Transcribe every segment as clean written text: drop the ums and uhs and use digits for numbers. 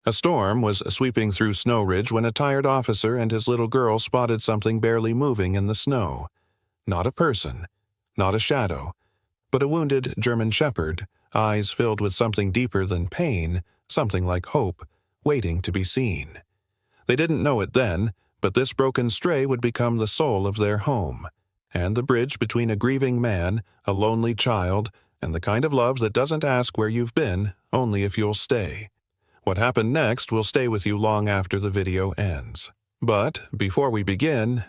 A storm was sweeping through Snow Ridge when a tired officer and his little girl spotted something barely moving in the snow. Not a person, not a shadow, but a wounded German shepherd, eyes filled with something deeper than pain, something like hope, waiting to be seen. They didn't know it then, but this broken stray would become the soul of their home, and the bridge between a grieving man, a lonely child, and the kind of love that doesn't ask where you've been, only if you'll stay. What happened next will stay with you long after the video ends. But before we begin,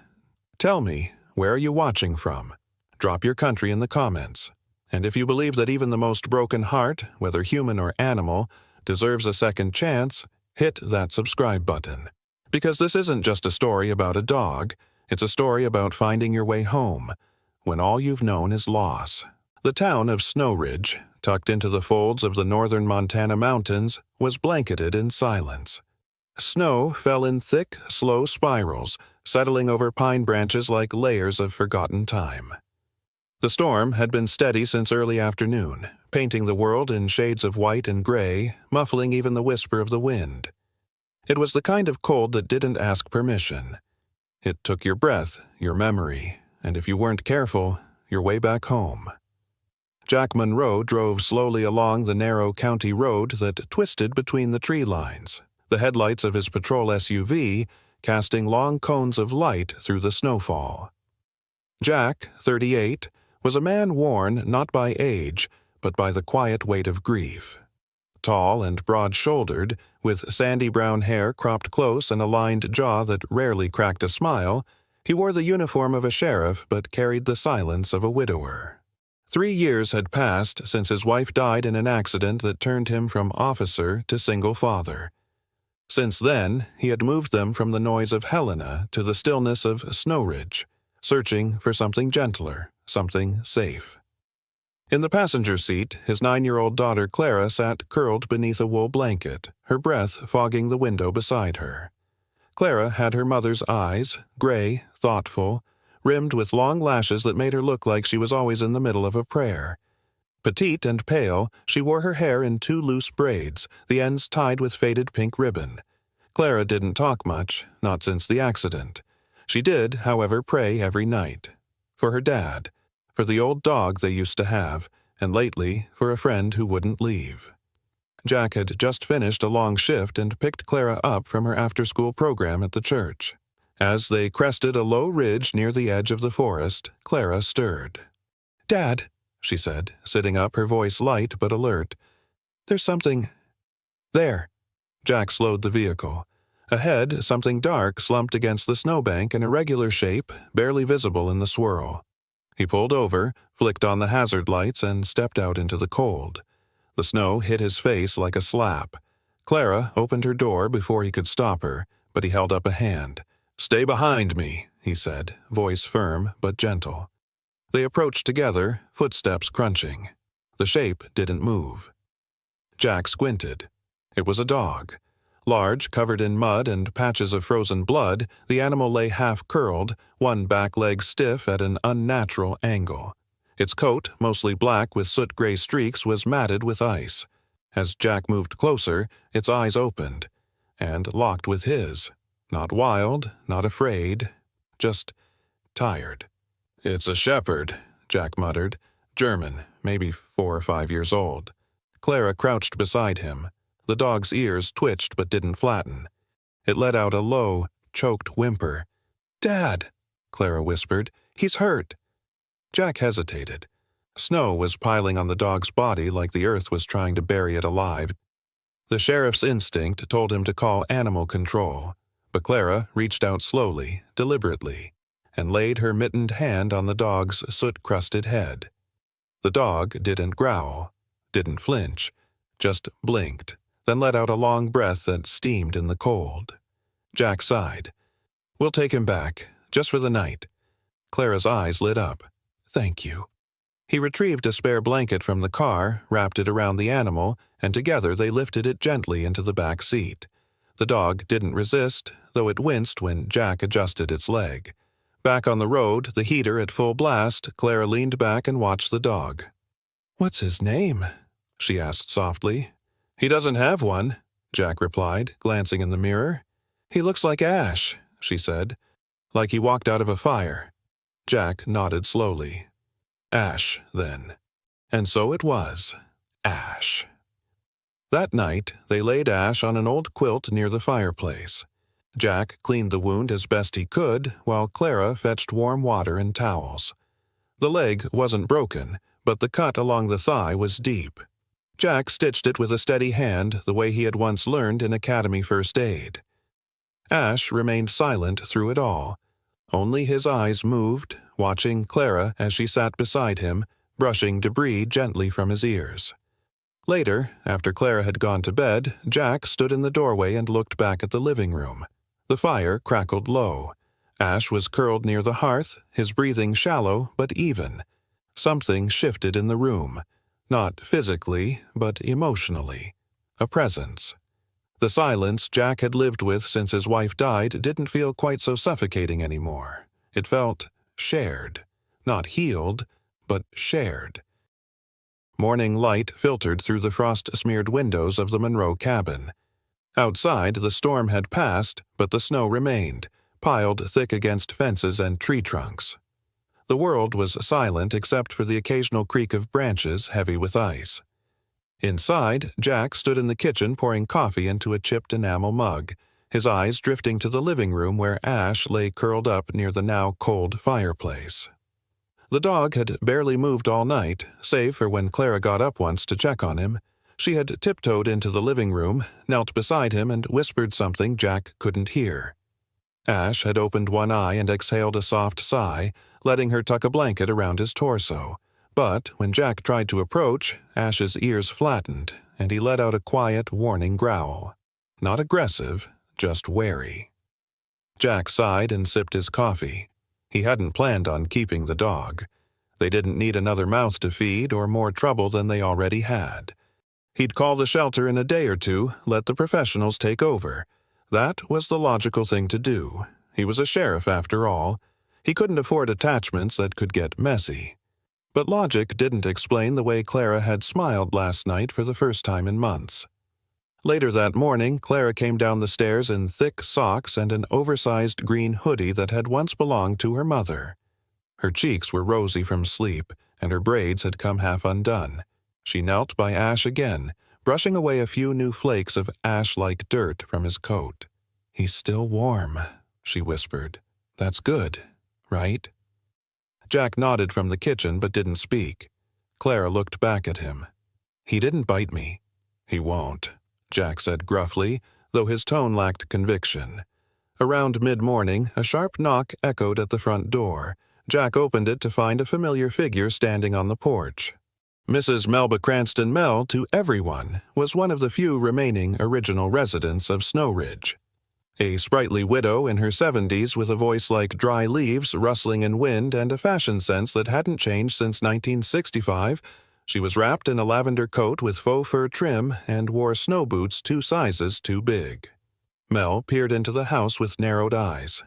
tell me, where are you watching from? Drop your country in the comments. And if you believe that even the most broken heart, whether human or animal, deserves a second chance, hit that subscribe button. Because this isn't just a story about a dog, it's a story about finding your way home, when all you've known is loss. The town of Snow Ridge, tucked into the folds of the northern Montana mountains, was blanketed in silence. Snow fell in thick, slow spirals, settling over pine branches like layers of forgotten time. The storm had been steady since early afternoon, painting the world in shades of white and gray, muffling even the whisper of the wind. It was the kind of cold that didn't ask permission. It took your breath, your memory, and if you weren't careful, your way back home. Jack Monroe drove slowly along the narrow county road that twisted between the tree lines, the headlights of his patrol SUV casting long cones of light through the snowfall. Jack, 38, was a man worn not by age, but by the quiet weight of grief. Tall and broad-shouldered, with sandy brown hair cropped close and a lined jaw that rarely cracked a smile, he wore the uniform of a sheriff but carried the silence of a widower. 3 years had passed since his wife died in an accident that turned him from officer to single father. Since then, he had moved them from the noise of Helena to the stillness of Snow Ridge, searching for something gentler, something safe. In the passenger seat, his 9-year-old daughter Clara sat curled beneath a wool blanket, her breath fogging the window beside her. Clara had her mother's eyes, gray, thoughtful, rimmed with long lashes that made her look like she was always in the middle of a prayer. Petite and pale, she wore her hair in 2 loose braids, the ends tied with faded pink ribbon. Clara didn't talk much, not since the accident. She did, however, pray every night. For her dad, for the old dog they used to have, and lately for a friend who wouldn't leave. Jack had just finished a long shift and picked Clara up from her after-school program at the church. As they crested a low ridge near the edge of the forest, Clara stirred. "Dad," she said, sitting up, her voice light but alert. "There's something... there." Jack slowed the vehicle. Ahead, something dark slumped against the snowbank in a regular shape, barely visible in the swirl. He pulled over, flicked on the hazard lights, and stepped out into the cold. The snow hit his face like a slap. Clara opened her door before he could stop her, but he held up a hand. "Stay behind me," he said, voice firm but gentle. They approached together, footsteps crunching. The shape didn't move. Jack squinted. It was a dog. Large, covered in mud and patches of frozen blood, the animal lay half-curled, one back leg stiff at an unnatural angle. Its coat, mostly black with soot-gray streaks, was matted with ice. As Jack moved closer, its eyes opened, and locked with his. Not wild, not afraid, just tired. "It's a shepherd," Jack muttered. "German, maybe 4 or 5 years old." Clara crouched beside him. The dog's ears twitched but didn't flatten. It let out a low, choked whimper. "Dad," Clara whispered. "He's hurt." Jack hesitated. Snow was piling on the dog's body like the earth was trying to bury it alive. The sheriff's instinct told him to call animal control. But Clara reached out slowly, deliberately, and laid her mittened hand on the dog's soot-crusted head. The dog didn't growl, didn't flinch, just blinked, then let out a long breath that steamed in the cold. Jack sighed. "We'll take him back, just for the night." Clara's eyes lit up. "Thank you." He retrieved a spare blanket from the car, wrapped it around the animal, and together they lifted it gently into the back seat. The dog didn't resist, though it winced when Jack adjusted its leg. Back on the road, the heater at full blast, Clara leaned back and watched the dog. "What's his name?" she asked softly. "He doesn't have one." Jack replied, glancing in the mirror. "He looks like Ash," she said. "Like he walked out of a fire." Jack nodded slowly. Ash, then. And so it was. Ash. That night, they laid Ash on an old quilt near the fireplace. Jack cleaned the wound as best he could, while Clara fetched warm water and towels. The leg wasn't broken, but the cut along the thigh was deep. Jack stitched it with a steady hand, the way he had once learned in academy first aid. Ash remained silent through it all. Only his eyes moved, watching Clara as she sat beside him, brushing debris gently from his ears. Later, after Clara had gone to bed, Jack stood in the doorway and looked back at the living room. The fire crackled low. Ash was curled near the hearth, his breathing shallow but even. Something shifted in the room. Not physically, but emotionally. A presence. The silence Jack had lived with since his wife died didn't feel quite so suffocating anymore. It felt shared. Not healed, but shared. Morning light filtered through the frost-smeared windows of the Monroe cabin. Outside, the storm had passed, but the snow remained, piled thick against fences and tree trunks. The world was silent except for the occasional creak of branches heavy with ice. Inside, Jack stood in the kitchen pouring coffee into a chipped enamel mug, his eyes drifting to the living room where Ash lay curled up near the now cold fireplace. The dog had barely moved all night, save for when Clara got up once to check on him. She had tiptoed into the living room, knelt beside him, and whispered something Jack couldn't hear. Ash had opened one eye and exhaled a soft sigh, letting her tuck a blanket around his torso. But when Jack tried to approach, Ash's ears flattened, and he let out a quiet, warning growl. Not aggressive, just wary. Jack sighed and sipped his coffee. He hadn't planned on keeping the dog. They didn't need another mouth to feed or more trouble than they already had. He'd call the shelter in a day or two, let the professionals take over. That was the logical thing to do. He was a sheriff after all. He couldn't afford attachments that could get messy. But logic didn't explain the way Clara had smiled last night for the first time in months. Later that morning, Clara came down the stairs in thick socks and an oversized green hoodie that had once belonged to her mother. Her cheeks were rosy from sleep, and her braids had come half undone. She knelt by Ash again, brushing away a few new flakes of ash-like dirt from his coat. "He's still warm," she whispered. "That's good, right?" Jack nodded from the kitchen but didn't speak. Clara looked back at him. "He didn't bite me." "He won't," Jack said gruffly, though his tone lacked conviction. Around mid-morning, a sharp knock echoed at the front door. Jack opened it to find a familiar figure standing on the porch. Mrs. Melba Cranston Mell, to everyone, was one of the few remaining original residents of Snow Ridge. A sprightly widow in her 70s with a voice like dry leaves rustling in wind and a fashion sense that hadn't changed since 1965, she was wrapped in a lavender coat with faux fur trim and wore snow boots 2 sizes too big. Mel peered into the house with narrowed eyes.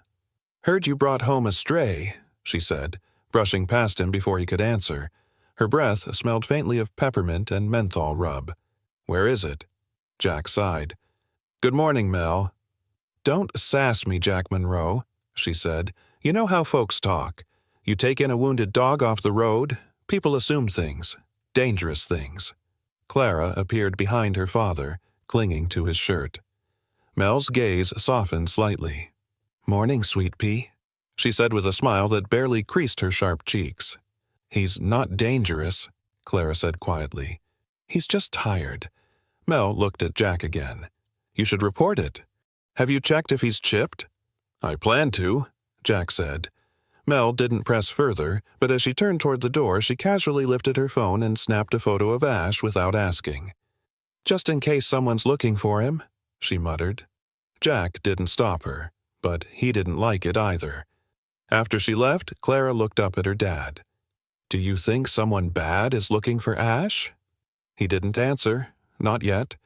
"Heard you brought home a stray," she said, brushing past him before he could answer. Her breath smelled faintly of peppermint and menthol rub. "Where is it?" Jack sighed. "Good morning, Mel." "Don't sass me, Jack Monroe," she said. "You know how folks talk. You take in a wounded dog off the road, people assume things. Dangerous things." Clara appeared behind her father, clinging to his shirt. Mel's gaze softened slightly. "Morning, sweet pea," she said with a smile that barely creased her sharp cheeks. "He's not dangerous," Clara said quietly. "He's just tired." Mel looked at Jack again. "You should report it. Have you checked if he's chipped?" "I plan to," Jack said. Mel didn't press further, but as she turned toward the door, she casually lifted her phone and snapped a photo of Ash without asking. "Just in case someone's looking for him," she muttered. Jack didn't stop her, but he didn't like it either. After she left, Clara looked up at her dad. "Do you think someone bad is looking for Ash?" He didn't answer, not yet.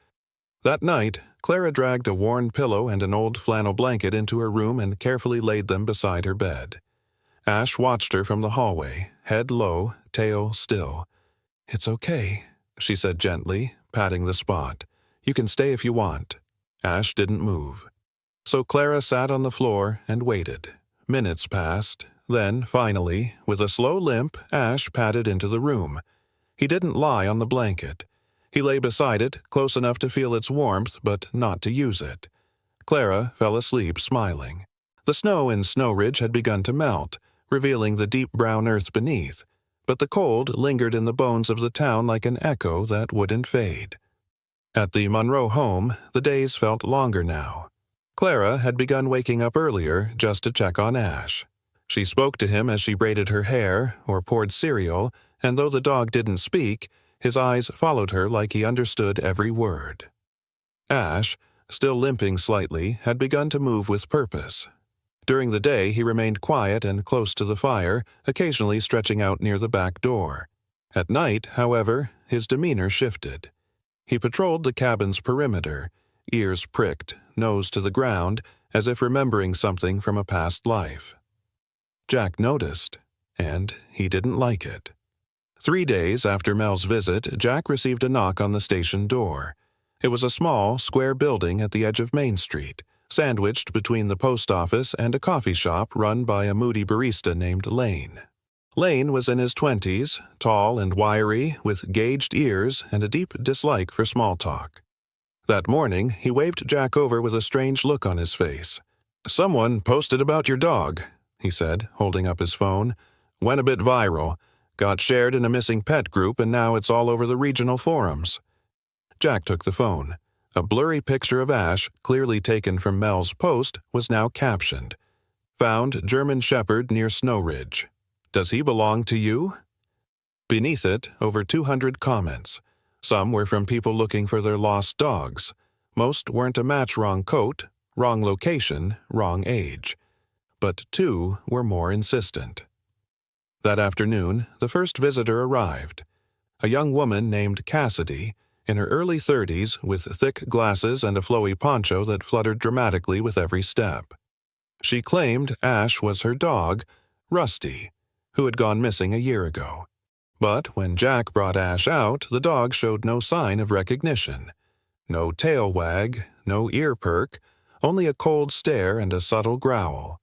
That night, Clara dragged a worn pillow and an old flannel blanket into her room and carefully laid them beside her bed. Ash watched her from the hallway, head low, tail still. "It's okay," she said gently, patting the spot. "You can stay if you want." Ash didn't move. So Clara sat on the floor and waited. Minutes passed. Then, finally, with a slow limp, Ash padded into the room. He didn't lie on the blanket. He lay beside it, close enough to feel its warmth, but not to use it. Clara fell asleep, smiling. The snow in Snow Ridge had begun to melt, revealing the deep brown earth beneath, but the cold lingered in the bones of the town like an echo that wouldn't fade. At the Monroe home, the days felt longer now. Clara had begun waking up earlier just to check on Ash. She spoke to him as she braided her hair or poured cereal, and though the dog didn't speak, his eyes followed her like he understood every word. Ash, still limping slightly, had begun to move with purpose. During the day, he remained quiet and close to the fire, occasionally stretching out near the back door. At night, however, his demeanor shifted. He patrolled the cabin's perimeter, ears pricked, nose to the ground, as if remembering something from a past life. Jack noticed, and he didn't like it. 3 days after Mel's visit, Jack received a knock on the station door. It was a small, square building at the edge of Main Street, sandwiched between the post office and a coffee shop run by a moody barista named Lane. Lane was in his 20s, tall and wiry, with gauged ears and a deep dislike for small talk. That morning, he waved Jack over with a strange look on his face. "Someone posted about your dog," he said, holding up his phone. "Went a bit viral. Got shared in a missing pet group, and now it's all over the regional forums." Jack took the phone. A blurry picture of Ash, clearly taken from Mel's post, was now captioned. "Found German Shepherd near Snow Ridge. Does he belong to you?" Beneath it, over 200 comments. Some were from people looking for their lost dogs. Most weren't a match wrong coat, wrong location, wrong age. But 2 were more insistent. That afternoon, the first visitor arrived. A young woman named Cassidy, in her early 30s, with thick glasses and a flowy poncho that fluttered dramatically with every step. She claimed Ash was her dog, Rusty, who had gone missing a year ago. But when Jack brought Ash out, the dog showed no sign of recognition. No tail wag, no ear perk, only a cold stare and a subtle growl.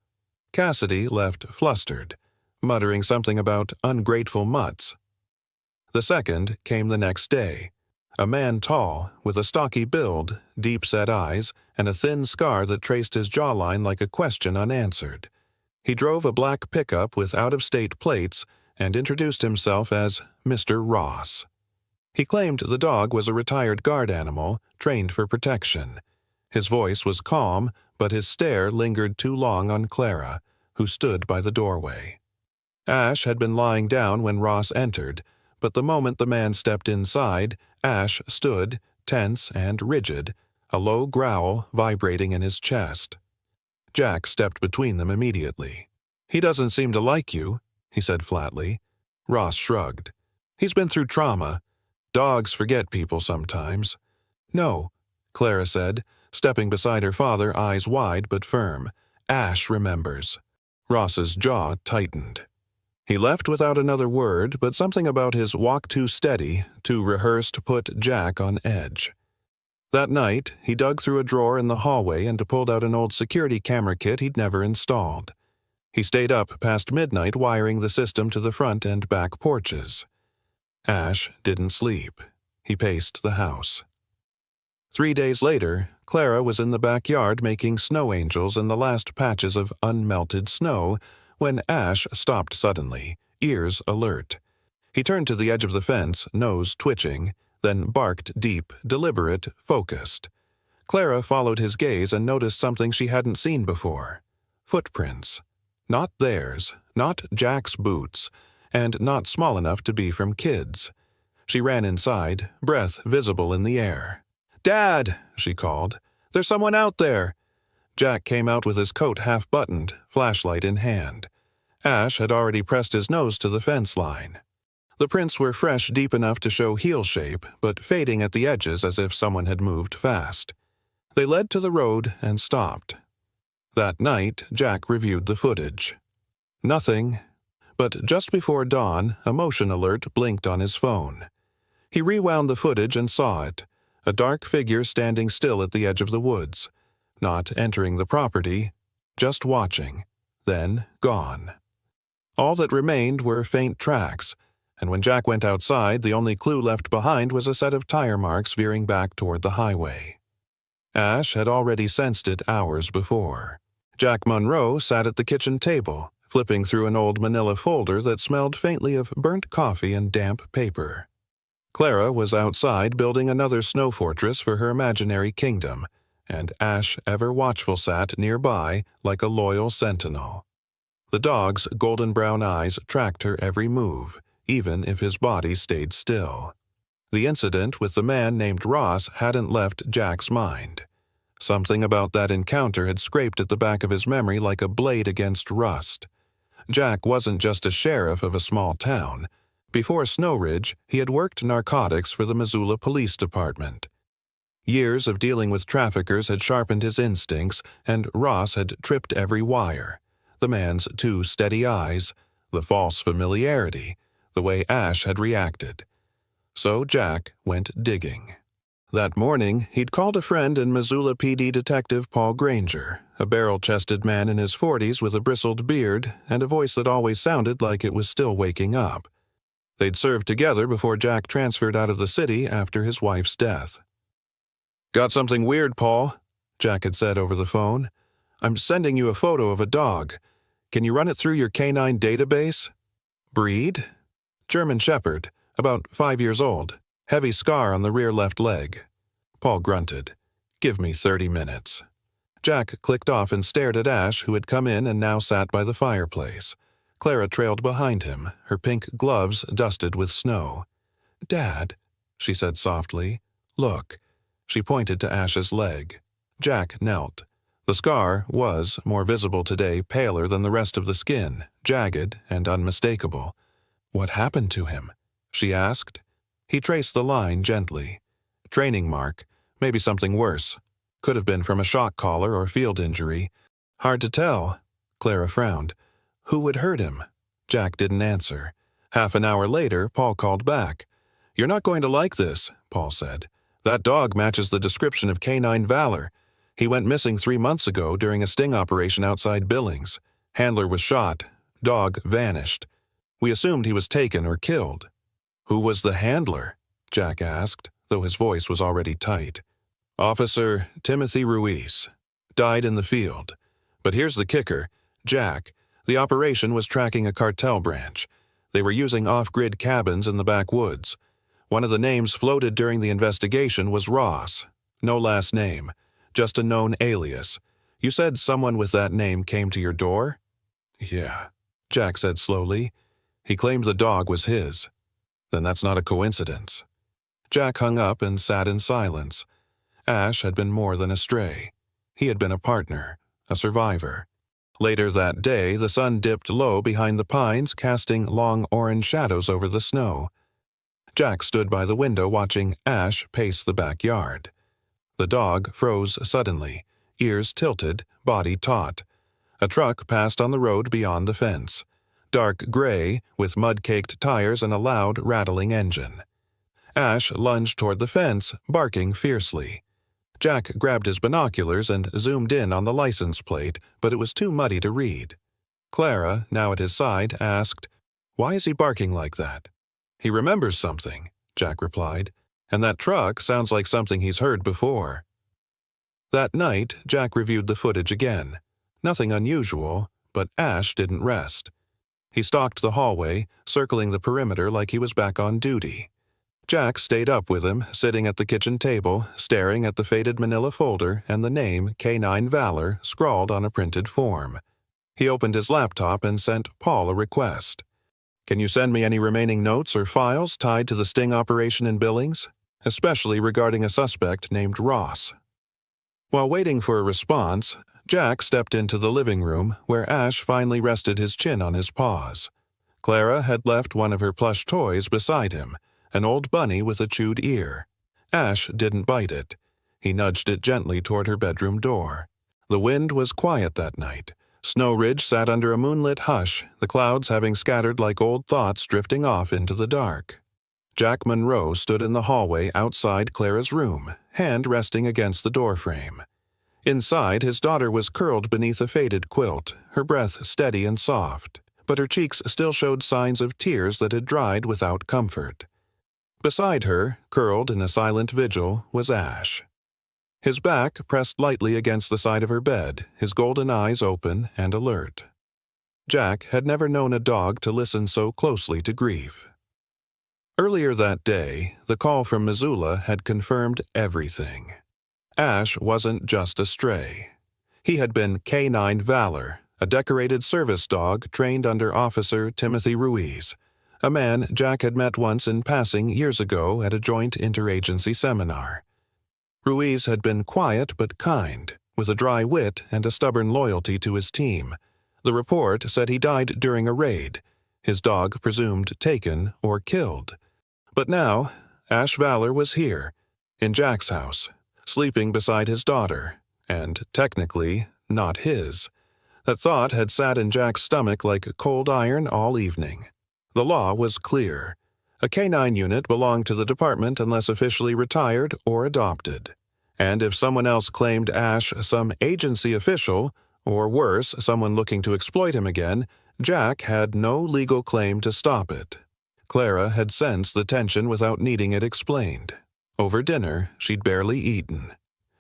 Cassidy left flustered, muttering something about ungrateful mutts. The second came the next day. A man tall, with a stocky build, deep-set eyes, and a thin scar that traced his jawline like a question unanswered. He drove a black pickup with out-of-state plates and introduced himself as Mr. Ross. He claimed the dog was a retired guard animal, trained for protection. His voice was calm, but his stare lingered too long on Clara, who stood by the doorway. Ash had been lying down when Ross entered, but the moment the man stepped inside, Ash stood, tense and rigid, a low growl vibrating in his chest. Jack stepped between them immediately. "He doesn't seem to like you," he said flatly. Ross shrugged. "He's been through trauma. Dogs forget people sometimes." "No," Clara said, stepping beside her father, eyes wide but firm. "Ash remembers." Ross's jaw tightened. He left without another word, but something about his walk too steady, too rehearsed, put Jack on edge. That night, he dug through a drawer in the hallway and pulled out an old security camera kit he'd never installed. He stayed up past midnight wiring the system to the front and back porches. Ash didn't sleep. He paced the house. 3 days later, Clara was in the backyard making snow angels in the last patches of unmelted snow when Ash stopped suddenly, ears alert. He turned to the edge of the fence, nose twitching, then barked deep, deliberate, focused. Clara followed his gaze and noticed something she hadn't seen before. Footprints. Not theirs, not Jack's boots, and not small enough to be from kids. She ran inside, breath visible in the air. "Dad!" she called. "There's someone out there!" Jack came out with his coat half-buttoned, flashlight in hand. Ash had already pressed his nose to the fence line. The prints were fresh deep enough to show heel shape, but fading at the edges as if someone had moved fast. They led to the road and stopped. That night, Jack reviewed the footage. Nothing. But just before dawn, a motion alert blinked on his phone. He rewound the footage and saw it. A dark figure standing still at the edge of the woods, not entering the property, just watching, then gone. All that remained were faint tracks, and when Jack went outside, the only clue left behind was a set of tire marks veering back toward the highway. Ash had already sensed it hours before. Jack Monroe sat at the kitchen table, flipping through an old manila folder that smelled faintly of burnt coffee and damp paper. Clara was outside building another snow fortress for her imaginary kingdom, and Ash ever watchful sat nearby like a loyal sentinel. The dog's golden-brown eyes tracked her every move, even if his body stayed still. The incident with the man named Ross hadn't left Jack's mind. Something about that encounter had scraped at the back of his memory like a blade against rust. Jack wasn't just a sheriff of a small town. Before Snow Ridge, he had worked narcotics for the Missoula Police Department. Years of dealing with traffickers had sharpened his instincts, and Ross had tripped every wire. The man's two steady eyes, the false familiarity, the way Ash had reacted. So Jack went digging. That morning, he'd called a friend in Missoula PD Detective Paul Granger, a barrel-chested man in his 40s with a bristled beard and a voice that always sounded like it was still waking up. They'd served together before Jack transferred out of the city after his wife's death. "Got something weird, Paul," Jack had said over the phone. "I'm sending you a photo of a dog. Can you run it through your canine database?" "Breed?" "German Shepherd, about 5 years old. Heavy scar on the rear left leg." Paul grunted. "Give me 30 minutes." Jack clicked off and stared at Ash, who had come in and now sat by the fireplace. Clara trailed behind him, her pink gloves dusted with snow. "Dad," she said softly, "look." She pointed to Ash's leg. Jack knelt. The scar was, more visible today, paler than the rest of the skin, jagged and unmistakable. "What happened to him?" she asked. He traced the line gently. "Training mark. Maybe something worse. Could have been from a shock collar or field injury. Hard to tell." Clara frowned. "Who would hurt him?" Jack didn't answer. Half an hour later, Paul called back. "You're not going to like this," Paul said. "That dog matches the description of Canine Valor. He went missing 3 months ago during a sting operation outside Billings. Handler was shot. Dog vanished. We assumed he was taken or killed." "Who was the handler?" Jack asked, though his voice was already tight. "Officer Timothy Ruiz. Died in the field. But here's the kicker. Jack, the operation was tracking a cartel branch. They were using off-grid cabins in the backwoods. One of the names floated during the investigation was Ross. No last name. Just a known alias. You said someone with that name came to your door?" "Yeah," Jack said slowly. "He claimed the dog was his." "Then that's not a coincidence." Jack hung up and sat in silence. Ash had been more than a stray. He had been a partner, a survivor. Later that day, the sun dipped low behind the pines, casting long orange shadows over the snow. Jack stood by the window watching Ash pace the backyard. The dog froze suddenly, ears tilted, body taut. A truck passed on the road beyond the fence. Dark gray, with mud-caked tires and a loud, rattling engine. Ash lunged toward the fence, barking fiercely. Jack grabbed his binoculars and zoomed in on the license plate, but it was too muddy to read. Clara, now at his side, asked, "Why is he barking like that?" "He remembers something," Jack replied, "and that truck sounds like something he's heard before." That night, Jack reviewed the footage again. Nothing unusual, but Ash didn't rest. He stalked the hallway, circling the perimeter like he was back on duty. Jack stayed up with him, sitting at the kitchen table, staring at the faded manila folder and the name Canine Valor scrawled on a printed form. He opened his laptop and sent Paul a request. "Can you send me any remaining notes or files tied to the sting operation in Billings, especially regarding a suspect named Ross?" While waiting for a response, Jack stepped into the living room, where Ash finally rested his chin on his paws. Clara had left one of her plush toys beside him, an old bunny with a chewed ear. Ash didn't bite it. He nudged it gently toward her bedroom door. The wind was quiet that night. Snow Ridge sat under a moonlit hush, the clouds having scattered like old thoughts drifting off into the dark. Jack Monroe stood in the hallway outside Clara's room, hand resting against the doorframe. Inside, his daughter was curled beneath a faded quilt, her breath steady and soft, but her cheeks still showed signs of tears that had dried without comfort. Beside her, curled in a silent vigil, was Ash. His back pressed lightly against the side of her bed, his golden eyes open and alert. Jack had never known a dog to listen so closely to grief. Earlier that day, the call from Missoula had confirmed everything. Ash wasn't just a stray. He had been K9 Valor, a decorated service dog trained under Officer Timothy Ruiz, a man Jack had met once in passing years ago at a joint interagency seminar. Ruiz had been quiet but kind, with a dry wit and a stubborn loyalty to his team. The report said he died during a raid, his dog presumed taken or killed. But now, Ash Valor was here, in Jack's house, sleeping beside his daughter, and, technically, not his. That thought had sat in Jack's stomach like cold iron all evening. The law was clear. A K9 unit belonged to the department unless officially retired or adopted. And if someone else claimed Ash some agency official, or worse, someone looking to exploit him again, Jack had no legal claim to stop it. Clara had sensed the tension without needing it explained. Over dinner, she'd barely eaten.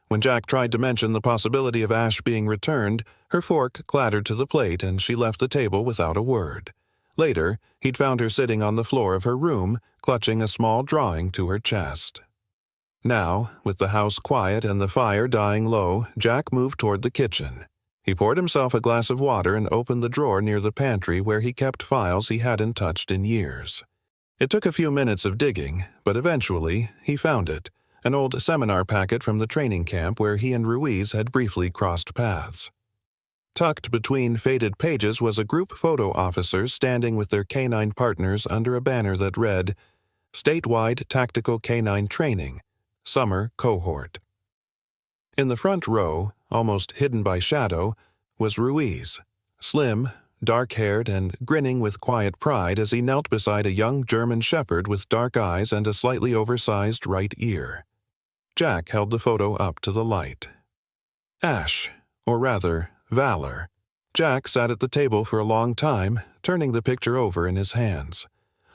When Jack tried to mention the possibility of Ash being returned, her fork clattered to the plate and she left the table without a word. Later, he'd found her sitting on the floor of her room, clutching a small drawing to her chest. Now, with the house quiet and the fire dying low, Jack moved toward the kitchen. He poured himself a glass of water and opened the drawer near the pantry where he kept files he hadn't touched in years. It took a few minutes of digging, but eventually he found it, an old seminar packet from the training camp where he and Ruiz had briefly crossed paths. Tucked between faded pages was a group photo officers standing with their K9 partners under a banner that read, Statewide Tactical K9 Training, Summer Cohort. In the front row, almost hidden by shadow, was Ruiz, slim, dark-haired, and grinning with quiet pride as he knelt beside a young German shepherd with dark eyes and a slightly oversized right ear. Jack held the photo up to the light. Ash, or rather, Valor. Jack sat at the table for a long time, turning the picture over in his hands.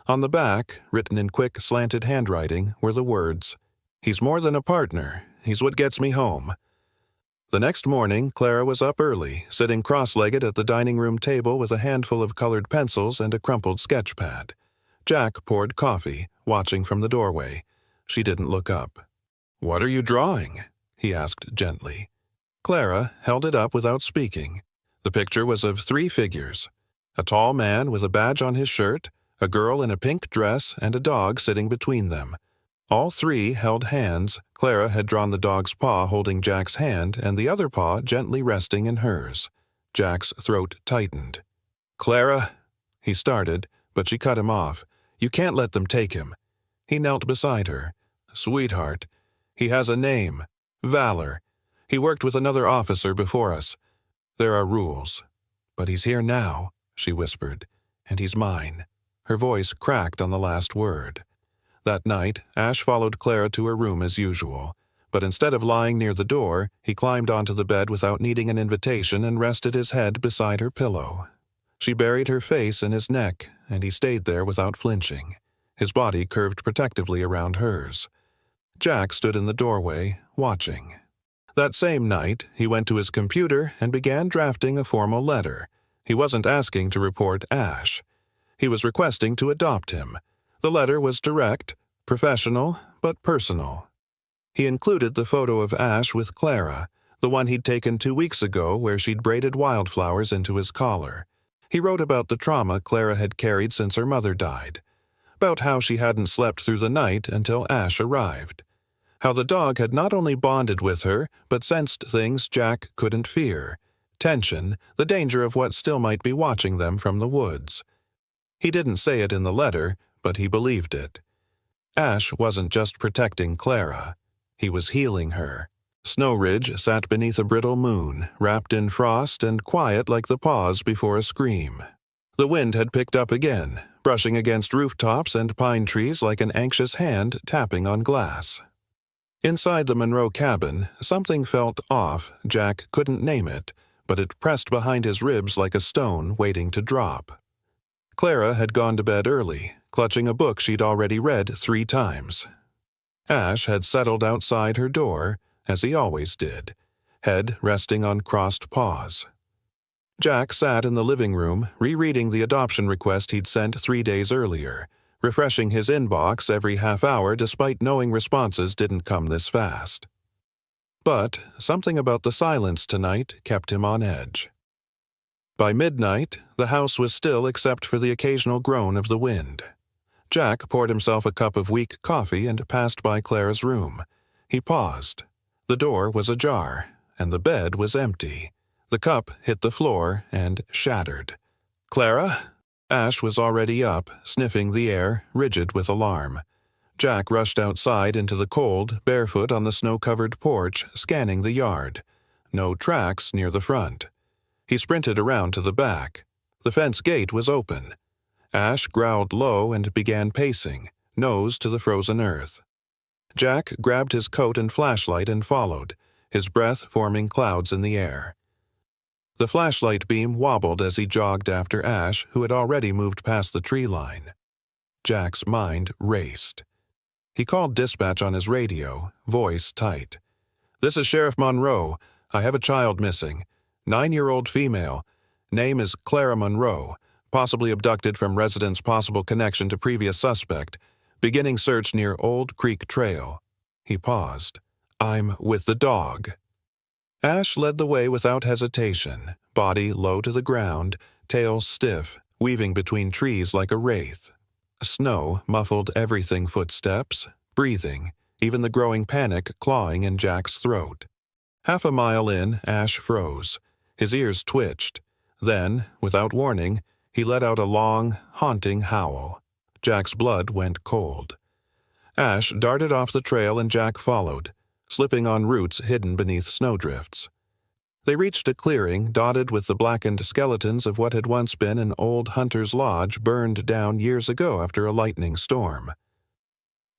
On the back, written in quick, slanted handwriting, were the words, He's more than a partner, he's what gets me home. The next morning, Clara was up early, sitting cross-legged at the dining room table with a handful of colored pencils and a crumpled sketch pad. Jack poured coffee, watching from the doorway. She didn't look up. "What are you drawing?" he asked gently. Clara held it up without speaking. The picture was of 3 figures. A tall man with a badge on his shirt, a girl in a pink dress, and a dog sitting between them. All 3 held hands. Clara had drawn the dog's paw holding Jack's hand and the other paw gently resting in hers. Jack's throat tightened. "Clara," he started, but she cut him off. "You can't let them take him." He knelt beside her. "Sweetheart, he has a name. Valor. He worked with another officer before us. There are rules. But he's here now," she whispered, "and he's mine." Her voice cracked on the last word. That night, Ash followed Clara to her room as usual, but instead of lying near the door, he climbed onto the bed without needing an invitation and rested his head beside her pillow. She buried her face in his neck, and he stayed there without flinching, his body curved protectively around hers. Jack stood in the doorway, watching. That same night, he went to his computer and began drafting a formal letter. He wasn't asking to report Ash. He was requesting to adopt him. The letter was direct, professional, but personal. He included the photo of Ash with Clara, the one he'd taken 2 weeks ago where she'd braided wildflowers into his collar. He wrote about the trauma Clara had carried since her mother died, about how she hadn't slept through the night until Ash arrived, how the dog had not only bonded with her, but sensed things Jack couldn't fear, tension, the danger of what still might be watching them from the woods. He didn't say it in the letter, but he believed it. Ash wasn't just protecting Clara. He was healing her. Snow Ridge sat beneath a brittle moon, wrapped in frost and quiet like the pause before a scream. The wind had picked up again, brushing against rooftops and pine trees like an anxious hand tapping on glass. Inside the Monroe cabin, something felt off. Jack couldn't name it, but it pressed behind his ribs like a stone waiting to drop. Clara had gone to bed early, clutching a book she'd already read 3 times. Ash had settled outside her door, as he always did, head resting on crossed paws. Jack sat in the living room, rereading the adoption request he'd sent 3 days earlier, refreshing his inbox every half hour despite knowing responses didn't come this fast. But something about the silence tonight kept him on edge. By midnight, the house was still except for the occasional groan of the wind. Jack poured himself a cup of weak coffee and passed by Clara's room. He paused. The door was ajar, and the bed was empty. The cup hit the floor and shattered. "Clara?" Ash was already up, sniffing the air, rigid with alarm. Jack rushed outside into the cold, barefoot on the snow-covered porch, scanning the yard. No tracks near the front. He sprinted around to the back. The fence gate was open. Ash growled low and began pacing, nose to the frozen earth. Jack grabbed his coat and flashlight and followed, his breath forming clouds in the air. The flashlight beam wobbled as he jogged after Ash, who had already moved past the tree line. Jack's mind raced. He called dispatch on his radio, voice tight. "This is Sheriff Monroe. I have a child missing. 9-year-old female. Name is Clara Monroe. Possibly abducted from residence, possible connection to previous suspect. Beginning search near Old Creek Trail." He paused. "I'm with the dog." Ash led the way without hesitation, body low to the ground, tail stiff, weaving between trees like a wraith. Snow muffled everything, footsteps, breathing, even the growing panic clawing in Jack's throat. Half a mile in, Ash froze. His ears twitched. Then, without warning, he let out a long, haunting howl. Jack's blood went cold. Ash darted off the trail and Jack followed, slipping on roots hidden beneath snowdrifts. They reached a clearing dotted with the blackened skeletons of what had once been an old hunter's lodge burned down years ago after a lightning storm.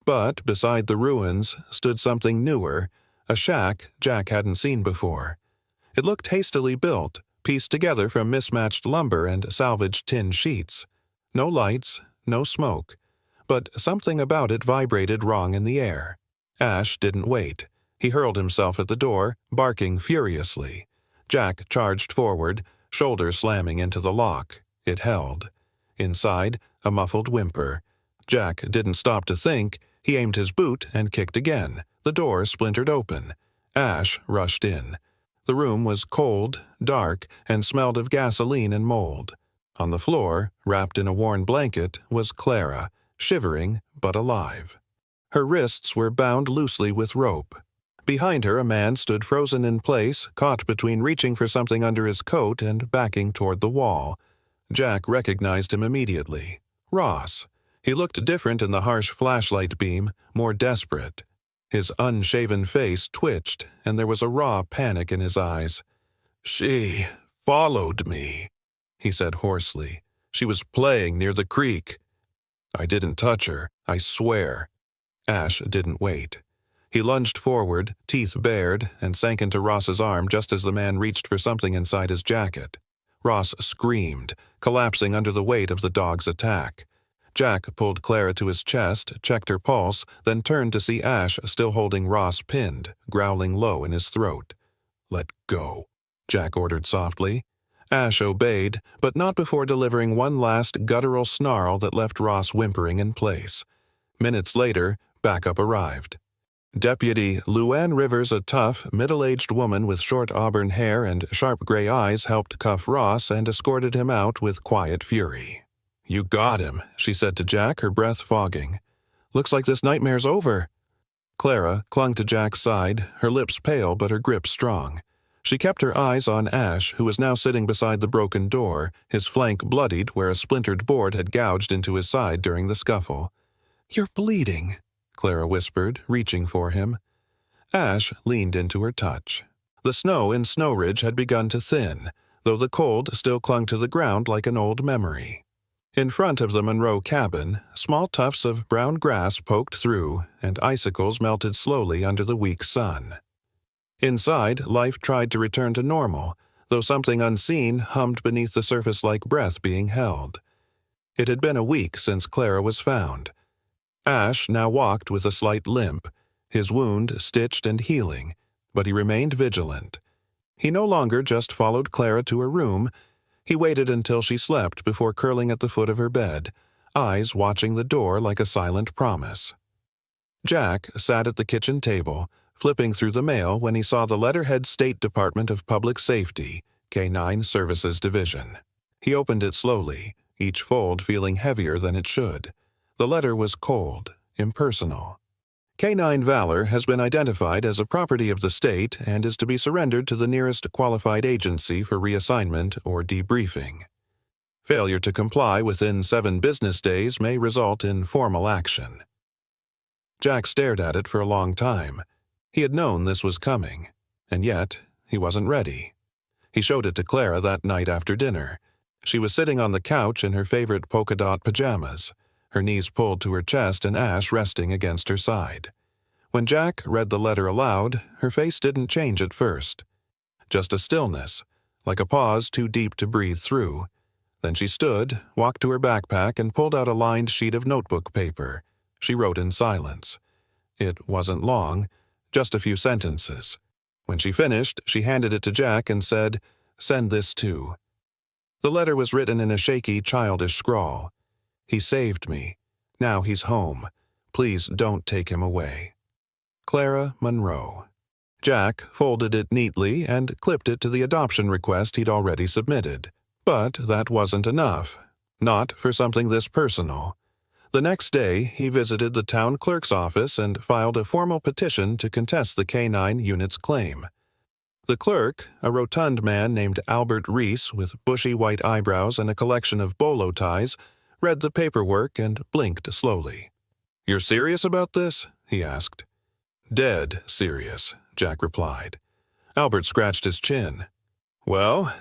But beside the ruins stood something newer, a shack Jack hadn't seen before. It looked hastily built, pieced together from mismatched lumber and salvaged tin sheets. No lights, no smoke, but something about it vibrated wrong in the air. Ash didn't wait. He hurled himself at the door, barking furiously. Jack charged forward, shoulder slamming into the lock. It held. Inside, a muffled whimper. Jack didn't stop to think. He aimed his boot and kicked again. The door splintered open. Ash rushed in. The room was cold, dark, and smelled of gasoline and mold. On the floor, wrapped in a worn blanket, was Clara, shivering but alive. Her wrists were bound loosely with rope. Behind her, a man stood frozen in place, caught between reaching for something under his coat and backing toward the wall. Jack recognized him immediately. Ross. He looked different in the harsh flashlight beam, more desperate. His unshaven face twitched, and there was a raw panic in his eyes. "She followed me," he said hoarsely. "She was playing near the creek." "I didn't touch her, I swear." Ash didn't wait. He lunged forward, teeth bared, and sank into Ross's arm just as the man reached for something inside his jacket. Ross screamed, collapsing under the weight of the dog's attack. Jack pulled Clara to his chest, checked her pulse, then turned to see Ash still holding Ross pinned, growling low in his throat. "Let go," Jack ordered softly. Ash obeyed, but not before delivering one last guttural snarl that left Ross whimpering in place. Minutes later, backup arrived. Deputy Luann Rivers, a tough, middle-aged woman with short auburn hair and sharp gray eyes, helped cuff Ross and escorted him out with quiet fury. "You got him," she said to Jack, her breath fogging. "Looks like this nightmare's over." Clara clung to Jack's side, her lips pale but her grip strong. She kept her eyes on Ash, who was now sitting beside the broken door, his flank bloodied where a splintered board had gouged into his side during the scuffle. "You're bleeding," Clara whispered, reaching for him. Ash leaned into her touch. The snow in Snow Ridge had begun to thin, though the cold still clung to the ground like an old memory. In front of the Monroe cabin, small tufts of brown grass poked through, and icicles melted slowly under the weak sun. Inside, life tried to return to normal, though something unseen hummed beneath the surface like breath being held. It had been a week since Clara was found. Ash now walked with a slight limp, his wound stitched and healing, but he remained vigilant. He no longer just followed Clara to her room. He waited until she slept before curling at the foot of her bed, eyes watching the door like a silent promise. Jack sat at the kitchen table, flipping through the mail when he saw the letterhead State Department of Public Safety, K-9 Services Division. He opened it slowly, each fold feeling heavier than it should. The letter was cold, impersonal. K-9 Valor has been identified as a property of the state and is to be surrendered to the nearest qualified agency for reassignment or debriefing. Failure to comply within 7 business days may result in formal action. Jack stared at it for a long time. He had known this was coming, and yet he wasn't ready. He showed it to Clara that night after dinner. She was sitting on the couch in her favorite polka-dot pajamas, her knees pulled to her chest and Ash resting against her side. When Jack read the letter aloud, her face didn't change at first. Just a stillness, like a pause too deep to breathe through. Then she stood, walked to her backpack, and pulled out a lined sheet of notebook paper. She wrote in silence. It wasn't long, just a few sentences. When she finished, she handed it to Jack and said, "Send this too." The letter was written in a shaky, childish scrawl. "He saved me. Now he's home. Please don't take him away. Clara Monroe." Jack folded it neatly and clipped it to the adoption request he'd already submitted. But that wasn't enough. Not for something this personal. The next day, he visited the town clerk's office and filed a formal petition to contest the K-9 unit's claim. The clerk, a rotund man named Albert Reese with bushy white eyebrows and a collection of bolo ties, read the paperwork and blinked slowly. "You're serious about this?" he asked. "Dead serious," Jack replied. Albert scratched his chin. "Well,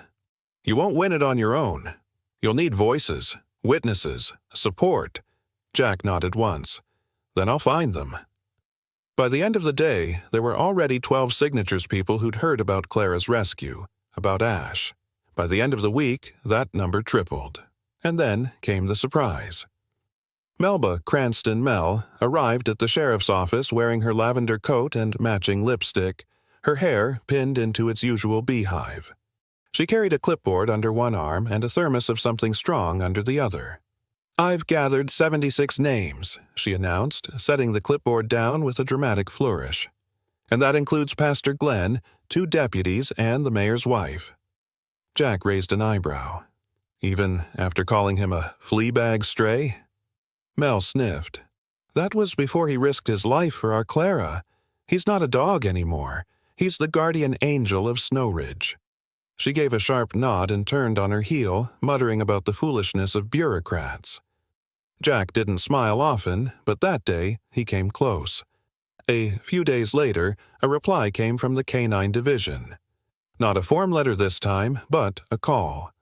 you won't win it on your own. You'll need voices, witnesses, support." Jack nodded once. "Then I'll find them." By the end of the day, there were already 12 signatures people who'd heard about Clara's rescue, about Ash. By the end of the week, that number tripled. And then came the surprise. Melba Cranston Mell arrived at the sheriff's office wearing her lavender coat and matching lipstick, her hair pinned into its usual beehive. She carried a clipboard under one arm and a thermos of something strong under the other. "I've gathered 76 names," she announced, setting the clipboard down with a dramatic flourish. "And that includes Pastor Glenn, 2 deputies, and the mayor's wife." Jack raised an eyebrow. Even after calling him a flea-bag stray? Mel sniffed. "That was before he risked his life for our Clara. He's not a dog anymore. He's the guardian angel of Snow Ridge." She gave a sharp nod and turned on her heel, muttering about the foolishness of bureaucrats. Jack didn't smile often, but that day he came close. A few days later, a reply came from the K-9 division. Not a form letter this time, but a call.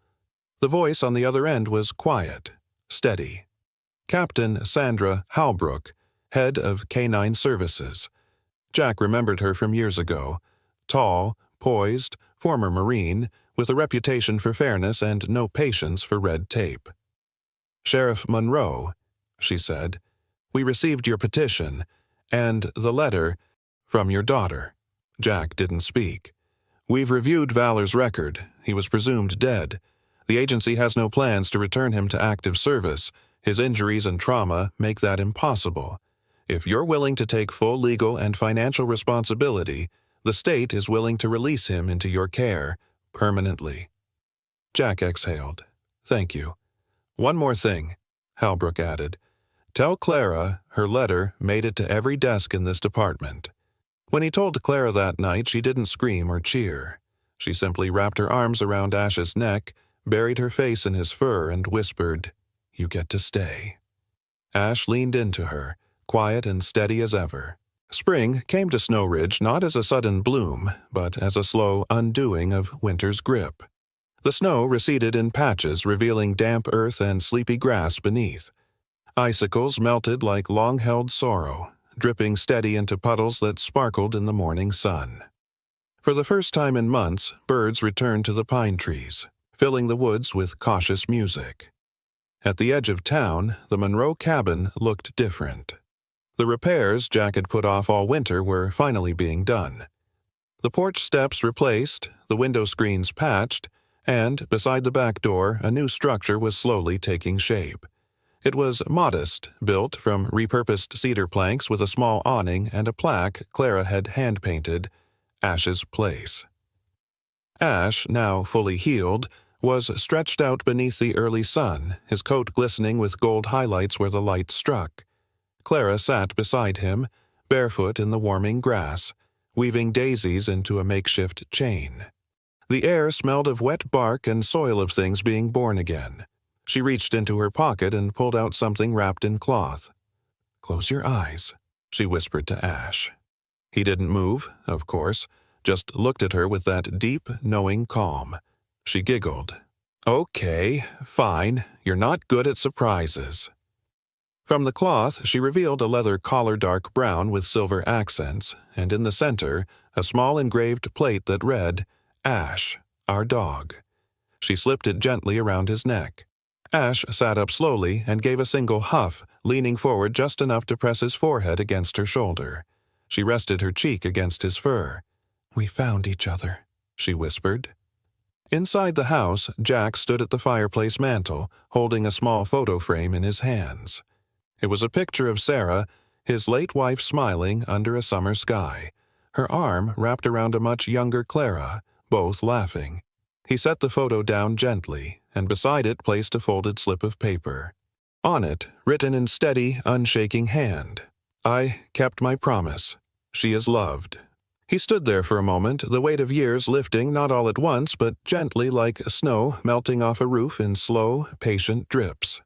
The voice on the other end was quiet, steady. Captain Sandra Halbrook, head of K-9 Services. Jack remembered her from years ago. Tall, poised, former Marine, with a reputation for fairness and no patience for red tape. "Sheriff Monroe," she said, "we received your petition, and the letter from your daughter." Jack didn't speak. "We've reviewed Valor's record. He was presumed dead. The agency has no plans to return him to active service. His injuries and trauma make that impossible. If you're willing to take full legal and financial responsibility, the state is willing to release him into your care, permanently." Jack exhaled. "Thank you. One more thing," Halbrook added. "Tell Clara her letter made it to every desk in this department." When he told Clara that night, she didn't scream or cheer. She simply wrapped her arms around Ash's neck, buried her face in his fur, and whispered, "You get to stay." Ash leaned into her, quiet and steady as ever. Spring came to Snow Ridge not as a sudden bloom, but as a slow undoing of winter's grip. The snow receded in patches, revealing damp earth and sleepy grass beneath. Icicles melted like long-held sorrow, dripping steady into puddles that sparkled in the morning sun. For the first time in months, birds returned to the pine trees, filling the woods with cautious music. At the edge of town, the Monroe cabin looked different. The repairs Jack had put off all winter were finally being done. The porch steps replaced, the window screens patched, and, beside the back door, a new structure was slowly taking shape. It was modest, built from repurposed cedar planks with a small awning and a plaque Clara had hand-painted, Ash's Place. Ash, now fully healed, was stretched out beneath the early sun, his coat glistening with gold highlights where the light struck. Clara sat beside him, barefoot in the warming grass, weaving daisies into a makeshift chain. The air smelled of wet bark and soil of things being born again. She reached into her pocket and pulled out something wrapped in cloth. "Close your eyes," she whispered to Ash. He didn't move, of course, just looked at her with that deep, knowing calm. She giggled. "Okay, fine, you're not good at surprises." From the cloth, she revealed a leather collar dark brown with silver accents, and in the center, a small engraved plate that read, "Ash, our dog." She slipped it gently around his neck. Ash sat up slowly and gave a single huff, leaning forward just enough to press his forehead against her shoulder. She rested her cheek against his fur. "We found each other," she whispered. Inside the house, Jack stood at the fireplace mantel, holding a small photo frame in his hands. It was a picture of Sarah, his late wife, smiling under a summer sky, her arm wrapped around a much younger Clara, both laughing. He set the photo down gently, and beside it placed a folded slip of paper. On it, written in steady, unshaking hand, "I kept my promise. She is loved." He stood there for a moment, the weight of years lifting not all at once, but gently like snow melting off a roof in slow, patient drips.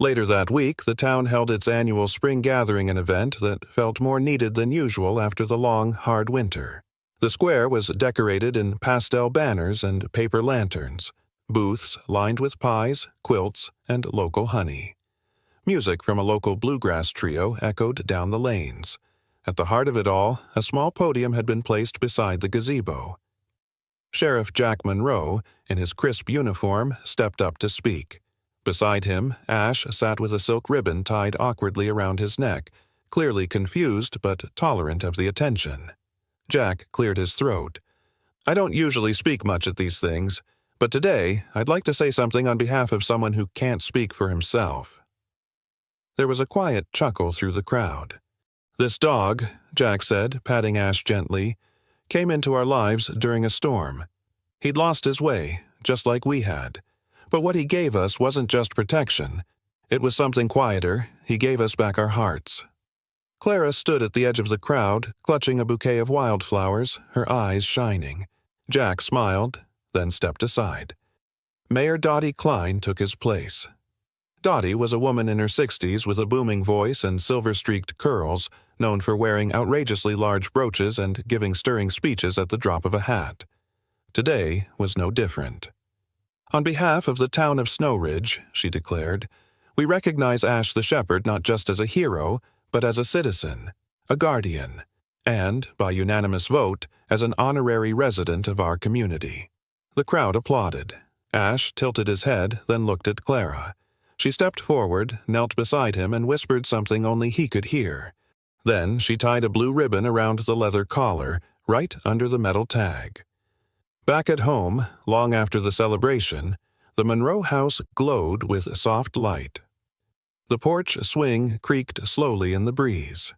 Later that week, the town held its annual spring gathering, an event that felt more needed than usual after the long, hard winter. The square was decorated in pastel banners and paper lanterns, booths lined with pies, quilts, and local honey. Music from a local bluegrass trio echoed down the lanes. At the heart of it all, a small podium had been placed beside the gazebo. Sheriff Jack Monroe, in his crisp uniform, stepped up to speak. Beside him, Ash sat with a silk ribbon tied awkwardly around his neck, clearly confused but tolerant of the attention. Jack cleared his throat. "I don't usually speak much at these things, but today I'd like to say something on behalf of someone who can't speak for himself." There was a quiet chuckle through the crowd. "This dog," Jack said, patting Ash gently, "came into our lives during a storm. He'd lost his way, just like we had. But what he gave us wasn't just protection. It was something quieter. He gave us back our hearts." Clara stood at the edge of the crowd, clutching a bouquet of wildflowers, her eyes shining. Jack smiled, then stepped aside. Mayor Dottie Klein took his place. Dottie was a woman in her 60s with a booming voice and silver-streaked curls, known for wearing outrageously large brooches and giving stirring speeches at the drop of a hat. Today was no different. "On behalf of the town of Snow Ridge," she declared, "we recognize Ash the Shepherd not just as a hero, but as a citizen, a guardian, and, by unanimous vote, as an honorary resident of our community." The crowd applauded. Ash tilted his head, then looked at Clara. She stepped forward, knelt beside him, and whispered something only he could hear. Then she tied a blue ribbon around the leather collar, right under the metal tag. Back at home, long after the celebration, the Monroe house glowed with soft light. The porch swing creaked slowly in the breeze.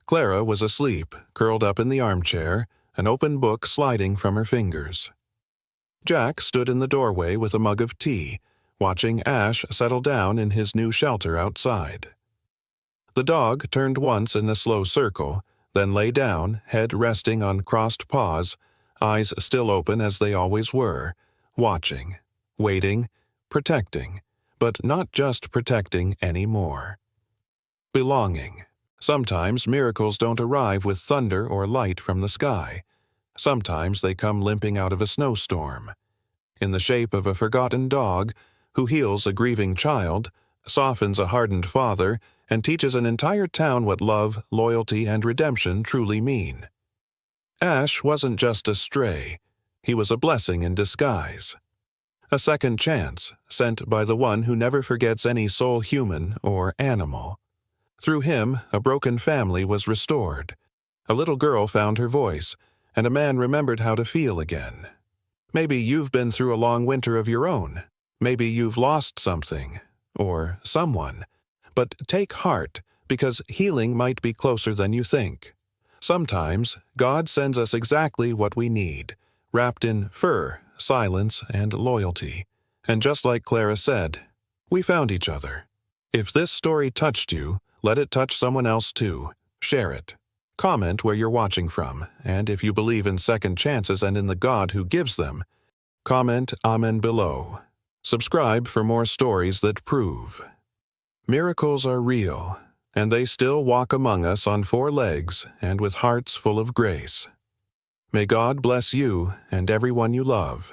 Clara was asleep, curled up in the armchair, an open book sliding from her fingers. Jack stood in the doorway with a mug of tea, watching Ash settle down in his new shelter outside. The dog turned once in a slow circle, then lay down, head resting on crossed paws, eyes still open as they always were, watching, waiting, protecting, but not just protecting anymore. Belonging. Sometimes miracles don't arrive with thunder or light from the sky. Sometimes they come limping out of a snowstorm. in the shape of a forgotten dog, who heals a grieving child, softens a hardened father, and teaches an entire town what love, loyalty, and redemption truly mean. Ash wasn't just a stray. He was a blessing in disguise. A second chance, sent by the one who never forgets any soul, human or animal. Through him, a broken family was restored. A little girl found her voice, and a man remembered how to feel again. Maybe you've been through a long winter of your own. Maybe you've lost something, or someone. But take heart, because healing might be closer than you think. Sometimes, God sends us exactly what we need, wrapped in fur, silence, and loyalty. And just like Clara said, we found each other. If this story touched you, let it touch someone else too. Share it. Comment where you're watching from, and if you believe in second chances and in the God who gives them, comment Amen below. Subscribe for more stories that prove. Miracles are real, and they still walk among us on 4 legs and with hearts full of grace. May God bless you and everyone you love.